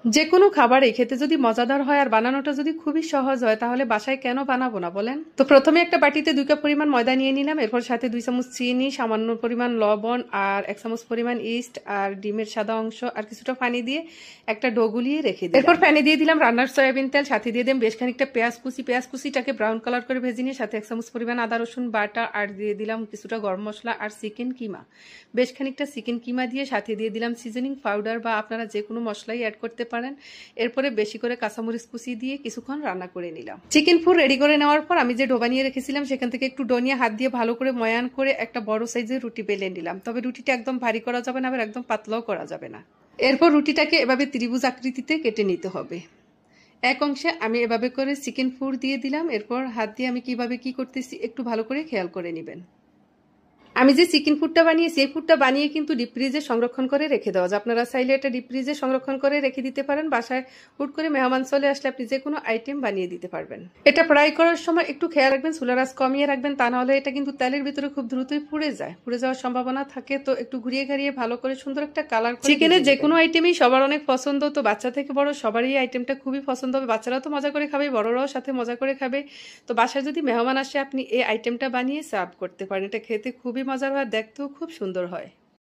যেকোনো খাবারই খেতে যদি মজাদার হয় আর বানানোটা যদি খুবই সহজ হয় তাহলে বাসায় কেন বানাবো না বলেন। তো প্রথমে একটা বাটিতে 2 কাপ পরিমাণ ময়দা নিয়ে নিলাম, এরপর সাথে 2 চামচ চিনি, সামান্য পরিমাণ লবণ আর 1 চামচ পরিমাণ ইস্ট আর ডিমের সাদা অংশ আর কিছুটা পানি দিয়ে একটা ডো গুলিয়ে রেখে দিই। এরপর প্যানে দিয়ে দিলাম রান্নার সয়াবিন তেল, সাথে দিয়ে দিলাম বেশ খানিকটা পেঁয়াজ কুচিটাকে ব্রাউন কালার করে ভেজে নিয়ে সাথে 1 চামচ পরিমাণ আদা রসুন বাটা আর দিয়ে দিলাম কিছুটা গরম মশলা আর চিকেন কিমা, বেশ খানিকটা চিকেন কিমা দিয়ে সাথে দিয়ে দিলাম সিজনিং পাউডার বা আপনারা যে কোনো মশলাই অ্যাড করতে পারেন। এরপরে বেশি করে কাঁচামরিচ কুচি দিয়ে কিছুক্ষণ রান্না করে নিলাম। চিকেন পুর রেডি করে নেওয়ার পর আমি যে ডো বানিয়ে রেখেছিলাম সেখান থেকে একটু ডো নিয়ে হাত দিয়ে ভালো করে ময়ান করে একটা বড় সাইজের রুটি বেলে নিলাম। তবে রুটিটা একদম ভারী করা যাবে না, আবার একদম পাতলাও করা যাবে না। এরপর রুটিটাকে এভাবে ত্রিভুজ আকৃতিতে কেটে নিতে হবে। এক অংশে আমি এভাবে করে চিকেন পুর দিয়ে দিলাম, এরপর হাত দিয়ে আমি কিভাবে কি করতেছি একটু ভালো করে খেয়াল করে নেবেন। আমি যে চিকেন ফুডটা বানিয়েছি এই ফুডটা বানিয়ে কিন্তু ডিপ ফ্রিজে সংরক্ষণ করে রেখে দেওয়া যায়। আপনারা চাইলে এটা ডিপ ফ্রিজে সংরক্ষণ করে রেখে দিতে পারেন। বাসায় হুট করে মেহমান চলে আসলে আপনি যে কোনো আইটেম বানিয়ে দিতে পারবেন। এটা ফ্রাই করার সময় একটু খেয়াল রাখবেন, চুলার আঁচ কমিয়ে রাখবেন, তা না হলে এটা কিন্তু তেলের ভিতরে খুব দ্রুতই পুড়ে যায়, পুড়ে যাওয়ার সম্ভাবনা থাকে। তো একটু ঘুরিয়ে ঘাড়িয়ে ভালো করে সুন্দর একটা কালার করে চিকেনের যে কোনো আইটেমই সবার অনেক পছন্দ, তো বাচ্চা থেকে বড় সবারই এই আইটেমটা খুবই পছন্দ হবে। বাচ্চারাও তো মজা করে খাবে, বড়রাও সাথে মজা করে খাবে। তো বাসায় যদি মেহমান আসে আপনি এই আইটেমটা বানিয়ে সার্ভ করতে পারেন, এটা খেতে খুবই মজার হয়, দেখতেও খুব সুন্দর হয়।